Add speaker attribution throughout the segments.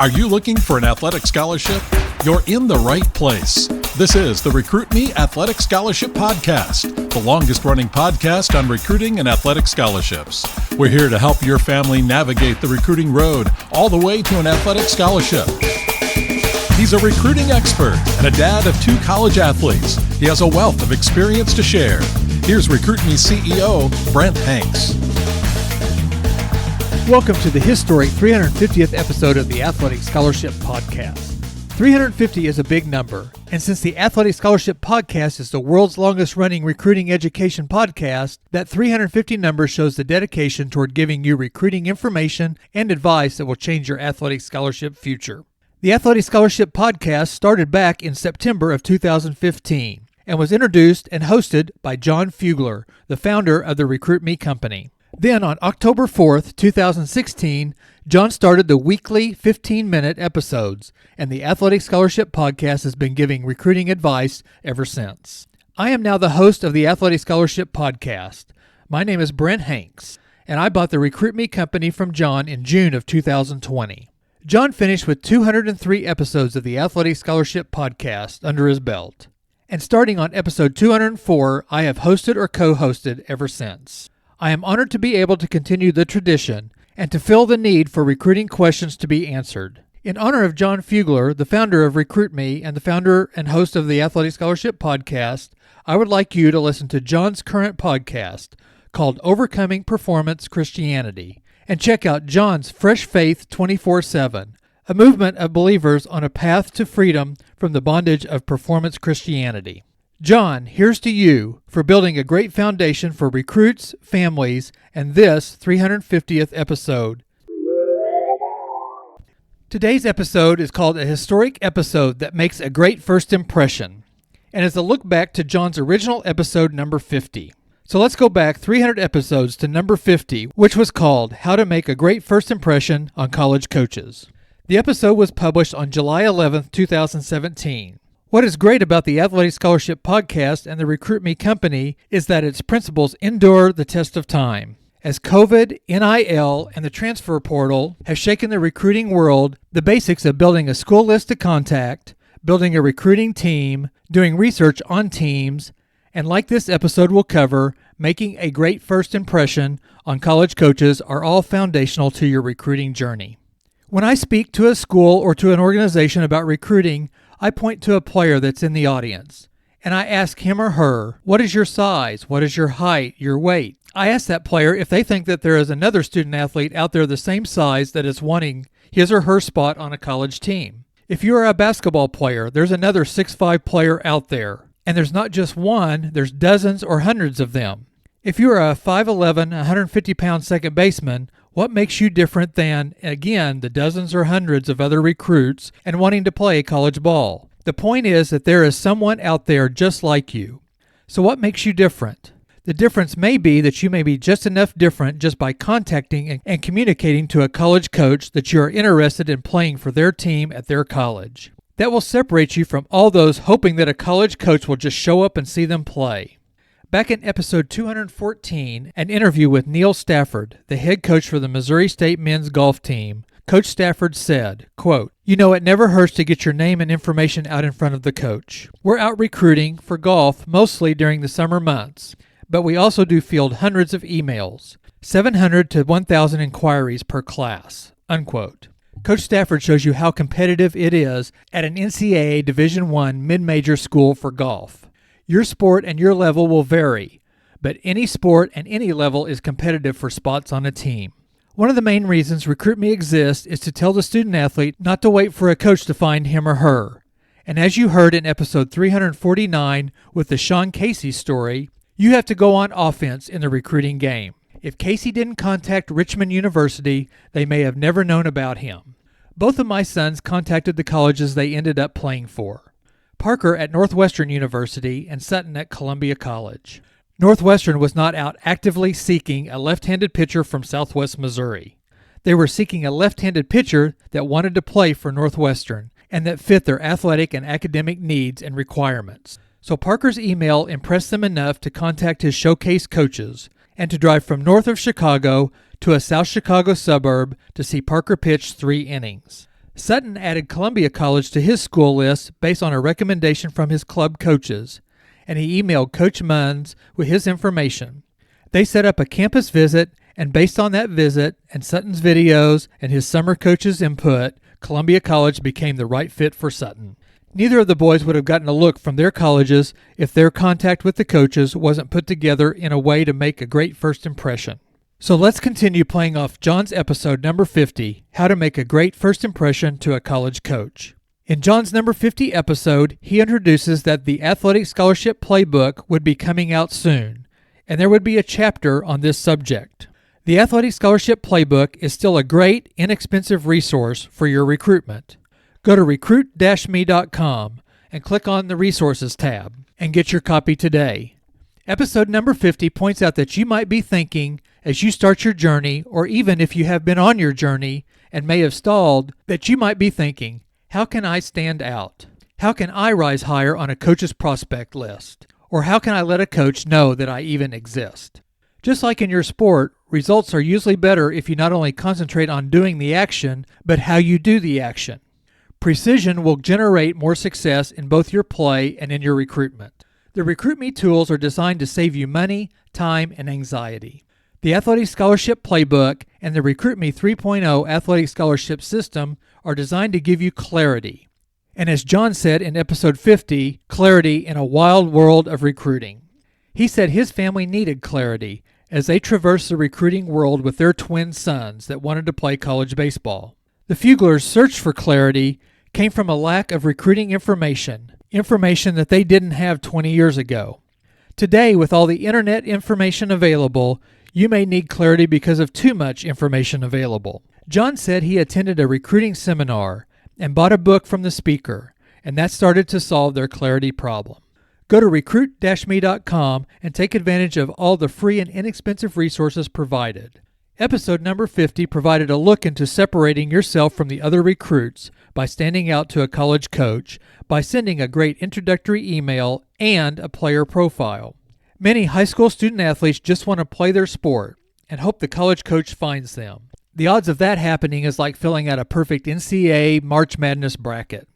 Speaker 1: Are you looking for an athletic scholarship? You're in the right place. This is the Recruit Me Athletic Scholarship Podcast, the longest-running podcast on recruiting and athletic scholarships. We're here to help your family navigate the recruiting road all the way to an athletic scholarship. He's a recruiting expert and a dad of 2 college athletes. He has a wealth of experience to share. Here's Recruit Me CEO, Brent Hanks.
Speaker 2: Welcome to the historic 350th episode of the Athletic Scholarship Podcast. 350 is a big number, and since the Athletic Scholarship Podcast is the world's longest-running recruiting education podcast, that 350 number shows the dedication toward giving you recruiting information and advice that will change your athletic scholarship future. The Athletic Scholarship Podcast started back in September of 2015 and was introduced and hosted by John Fugler, the founder of the Recruit Me company. Then on October 4th, 2016, John started the weekly 15-minute episodes, and the Athletic Scholarship Podcast has been giving recruiting advice ever since. I am now the host of the Athletic Scholarship Podcast. My name is Brent Hanks, and I bought the Recruit Me company from John in June of 2020. John finished with 203 episodes of the Athletic Scholarship Podcast under his belt. And starting on episode 204, I have hosted or co-hosted ever since. I am honored to be able to continue the tradition and to fill the need for recruiting questions to be answered. In honor of John Fugler, the founder of Recruit Me and the founder and host of the Athletic Scholarship Podcast, I would like you to listen to John's current podcast called Overcoming Performance Christianity and check out John's Fresh Faith 24/7, a movement of believers on a path to freedom from the bondage of performance Christianity. John, here's to you for building a great foundation for recruits, families, and this 350th episode. Today's episode is called A Historic Episode That Makes a Great First Impression, and is a look back to John's original episode number 50. So let's go back 300 episodes to number 50, which was called How to Make a Great First Impression on College Coaches. The episode was published on July 11th, 2017. What is great about the Athletic Scholarship Podcast and the Recruit Me company is that its principles endure the test of time. As COVID, NIL, and the transfer portal have shaken the recruiting world, the basics of building a school list to contact, building a recruiting team, doing research on teams, and like this episode will cover, making a great first impression on college coaches are all foundational to your recruiting journey. When I speak to a school or to an organization about recruiting, I point to a player that's in the audience, and I ask him or her, what is your size? What is your height, your weight? I ask that player if they think that there is another student athlete out there the same size that is wanting his or her spot on a college team. If you are a basketball player, there's another 6'5" player out there, and there's not just one, there's dozens or hundreds of them. If you are a 5'11", 150-pound second baseman, what makes you different than, again, the dozens or hundreds of other recruits and wanting to play college ball? The point is that there is someone out there just like you. So what makes you different? The difference may be that you may be just enough different just by contacting and communicating to a college coach that you are interested in playing for their team at their college. That will separate you from all those hoping that a college coach will just show up and see them play. Back in episode 214, an interview with Neil Stafford, the head coach for the Missouri State men's golf team, Coach Stafford said, quote, "You know, it never hurts to get your name and information out in front of the coach. We're out recruiting for golf mostly during the summer months, but we also do field hundreds of emails, 700 to 1,000 inquiries per class," unquote. Coach Stafford shows you how competitive it is at an NCAA Division I mid-major school for golf. Your sport and your level will vary, but any sport and any level is competitive for spots on a team. One of the main reasons Recruit Me exists is to tell the student athlete not to wait for a coach to find him or her. And as you heard in episode 349 with the Sean Casey story, you have to go on offense in the recruiting game. If Casey didn't contact Richmond University, they may have never known about him. Both of my sons contacted the colleges they ended up playing for. Parker at Northwestern University and Sutton at Columbia College. Northwestern was not out actively seeking a left-handed pitcher from Southwest Missouri. They were seeking a left-handed pitcher that wanted to play for Northwestern and that fit their athletic and academic needs and requirements. So Parker's email impressed them enough to contact his showcase coaches and to drive from north of Chicago to a South Chicago suburb to see Parker pitch 3 innings. Sutton added Columbia College to his school list based on a recommendation from his club coaches, and he emailed Coach Munns with his information. They set up a campus visit, and based on that visit and Sutton's videos and his summer coach's input, Columbia College became the right fit for Sutton. Neither of the boys would have gotten a look from their colleges if their contact with the coaches wasn't put together in a way to make a great first impression. So let's continue playing off John's episode number 50, How to Make a Great First Impression to a College Coach. In John's number 50 episode, he introduces that the Athletic Scholarship Playbook would be coming out soon, and there would be a chapter on this subject. The Athletic Scholarship Playbook is still a great, inexpensive resource for your recruitment. Go to recruit-me.com and click on the Resources tab and get your copy today. Episode number 50 points out that you might be thinking, as you start your journey, or even if you have been on your journey and may have stalled, that you might be thinking, how can I stand out? How can I rise higher on a coach's prospect list? Or how can I let a coach know that I even exist? Just like in your sport, results are usually better if you not only concentrate on doing the action, but how you do the action. Precision will generate more success in both your play and in your recruitment. The Recruit Me tools are designed to save you money, time, and anxiety. The Athletic Scholarship Playbook and the Recruit Me 3.0 Athletic Scholarship System are designed to give you clarity. And as John said in episode 50, clarity in a wild world of recruiting. He said his family needed clarity as they traversed the recruiting world with their twin sons that wanted to play college baseball. The Fuglers' search for clarity came from a lack of recruiting information that they didn't have 20 years ago. Today, with all the internet information available, you may need clarity because of too much information available. John said he attended a recruiting seminar and bought a book from the speaker, and that started to solve their clarity problem. Go to recruit-me.com and take advantage of all the free and inexpensive resources provided. Episode number 50 provided a look into separating yourself from the other recruits by standing out to a college coach, by sending a great introductory email and a player profile. Many high school student athletes just want to play their sport and hope the college coach finds them. The odds of that happening is like filling out a perfect NCAA March Madness bracket.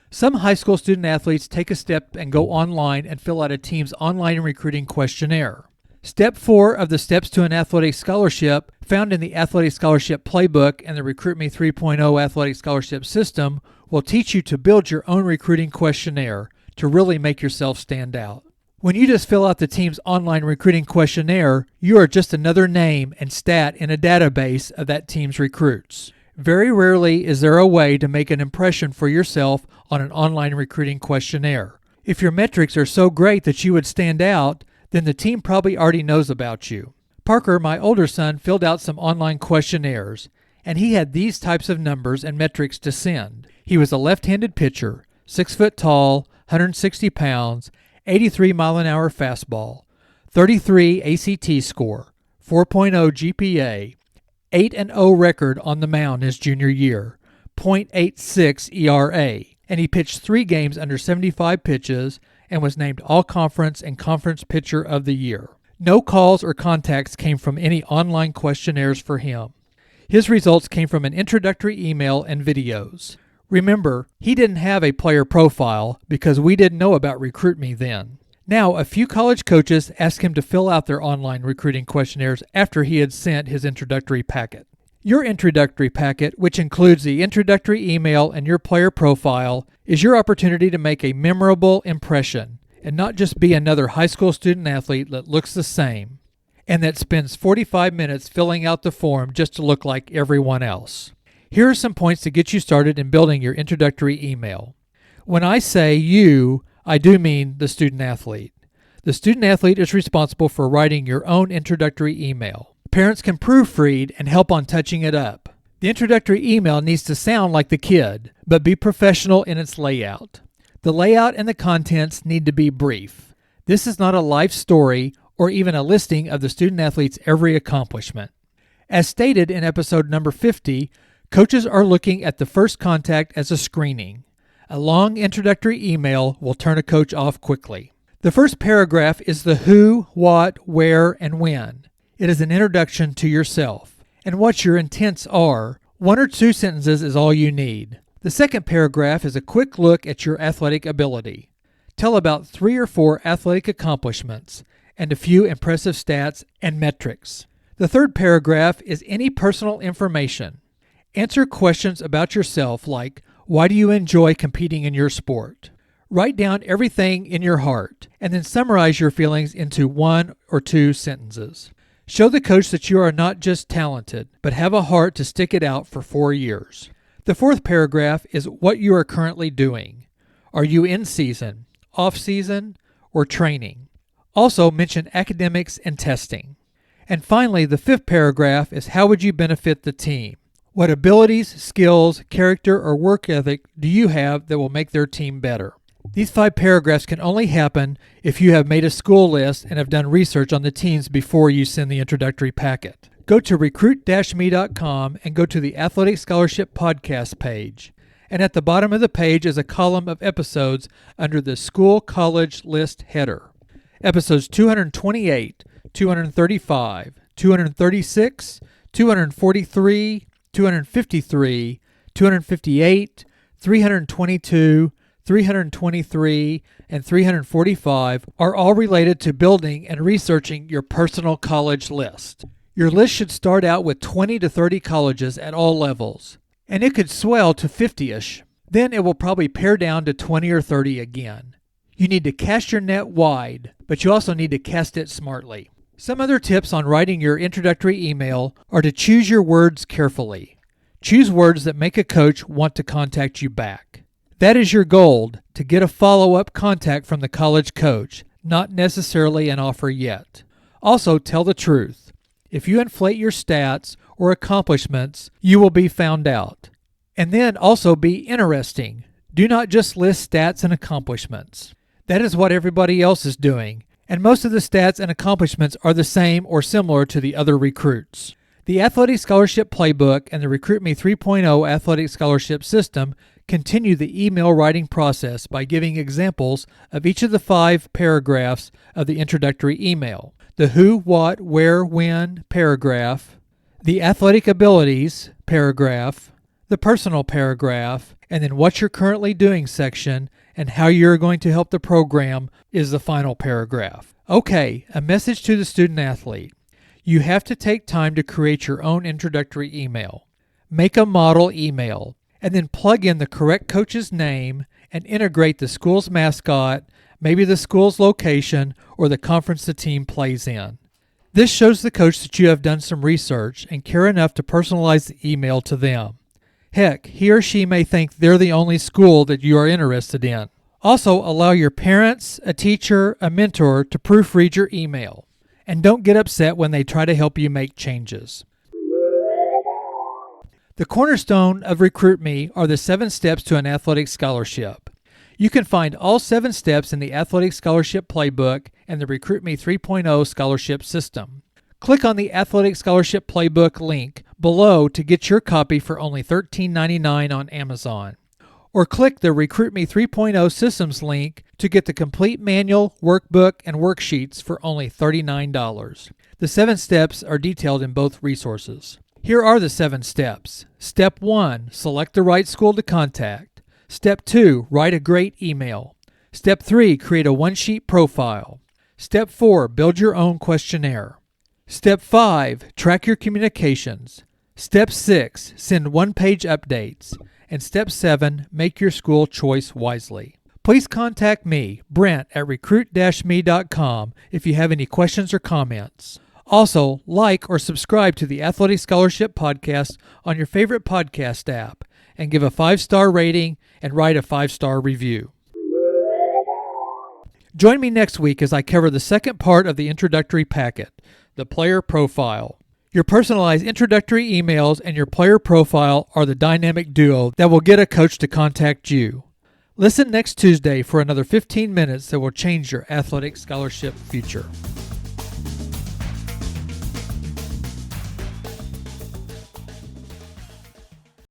Speaker 2: Some high school student athletes take a step and go online and fill out a team's online recruiting questionnaire. Step 4 of the Steps to an Athletic Scholarship, found in the Athletic Scholarship Playbook and the Recruit Me 3.0 Athletic Scholarship System, will teach you to build your own recruiting questionnaire to really make yourself stand out. When you just fill out the team's online recruiting questionnaire, you are just another name and stat in a database of that team's recruits. Very rarely is there a way to make an impression for yourself on an online recruiting questionnaire. If your metrics are so great that you would stand out, then the team probably already knows about you. Parker, my older son, filled out some online questionnaires, and he had these types of numbers and metrics to send. He was a left-handed pitcher, 6 foot tall, 160 pounds, 83-mile-an-hour fastball, 33 ACT score, 4.0 GPA, 8-0 record on the mound his junior year, .86 ERA, and he pitched 3 games under 75 pitches and was named All-Conference and Conference Pitcher of the Year. No calls or contacts came from any online questionnaires for him. His results came from an introductory email and videos. Remember, he didn't have a player profile because we didn't know about Recruit Me then. Now, a few college coaches asked him to fill out their online recruiting questionnaires after he had sent his introductory packet. Your introductory packet, which includes the introductory email and your player profile, is your opportunity to make a memorable impression and not just be another high school student athlete that looks the same and that spends 45 minutes filling out the form just to look like everyone else. Here are some points to get you started in building your introductory email. When I say you, I do mean the student athlete. The student athlete is responsible for writing your own introductory email. Parents can proofread and help on touching it up. The introductory email needs to sound like the kid, but be professional in its layout. The layout and the contents need to be brief. This is not a life story or even a listing of the student athlete's every accomplishment. As stated in episode number 50, coaches are looking at the first contact as a screening. A long introductory email will turn a coach off quickly. The first paragraph is the who, what, where, and when. It is an introduction to yourself and what your intents are. 1 or 2 sentences is all you need. The second paragraph is a quick look at your athletic ability. Tell about 3 or 4 athletic accomplishments and a few impressive stats and metrics. The third paragraph is any personal information. Answer questions about yourself like, why do you enjoy competing in your sport? Write down everything in your heart and then summarize your feelings into 1 or 2 sentences. Show the coach that you are not just talented, but have a heart to stick it out for 4 years. The fourth paragraph is what you are currently doing. Are you in season, off season, or training? Also mention academics and testing. And finally, the fifth paragraph is how would you benefit the team? What abilities, skills, character, or work ethic do you have that will make their team better? These 5 paragraphs can only happen if you have made a school list and have done research on the teams before you send the introductory packet. Go to recruit-me.com and go to the Athletic Scholarship Podcast page. And at the bottom of the page is a column of episodes under the School College List header. Episodes 228, 235, 236, 243, 253, 258, 322, 323, and 345 are all related to building and researching your personal college list. Your list should start out with 20 to 30 colleges at all levels, and it could swell to 50-ish. Then it will probably pare down to 20 or 30 again. You need to cast your net wide, but you also need to cast it smartly. Some other tips on writing your introductory email are to choose your words carefully. Choose words that make a coach want to contact you back. That is your goal, to get a follow-up contact from the college coach, not necessarily an offer yet. Also, tell the truth. If you inflate your stats or accomplishments, you will be found out. And then also be interesting. Do not just list stats and accomplishments. That is what everybody else is doing, and most of the stats and accomplishments are the same or similar to the other recruits. The Athletic Scholarship Playbook and the Recruit Me 3.0 Athletic Scholarship System continue the email writing process by giving examples of each of the 5 paragraphs of the introductory email. The who, what, where, when paragraph, the athletic abilities paragraph, the personal paragraph, and then what you're currently doing section and how you're going to help the program is the final paragraph. Okay, a message to the student athlete. You have to take time to create your own introductory email. Make a model email, and then plug in the correct coach's name and integrate the school's mascot, maybe the school's location, or the conference the team plays in. This shows the coach that you have done some research and care enough to personalize the email to them. Heck, he or she may think they're the only school that you are interested in. Also, allow your parents, a teacher, a mentor to proofread your email. And don't get upset when they try to help you make changes. The cornerstone of Recruit Me are the 7 steps to an athletic scholarship. You can find all 7 steps in the Athletic Scholarship Playbook and the Recruit Me 3.0 Scholarship System. Click on the Athletic Scholarship Playbook link below to get your copy for only $13.99 on Amazon. Or click the Recruit Me 3.0 Systems link to get the complete manual, workbook, and worksheets for only $39. The 7 steps are detailed in both resources. Here are the 7 steps. Step 1, select the right school to contact. Step 2, write a great email. Step 3, create a one-sheet profile. Step 4, build your own questionnaire. Step 5, track your communications. Step 6, send one-page updates. And Step 7, make your school choice wisely. Please contact me, Brent, at recruit-me.com if you have any questions or comments. Also, like or subscribe to the Athletic Scholarship Podcast on your favorite podcast app and give a 5-star rating and write a 5-star review. Join me next week as I cover the second part of the introductory packet, the player profile. Your personalized introductory emails and your player profile are the dynamic duo that will get a coach to contact you. Listen next Tuesday for another 15 minutes that will change your athletic scholarship future.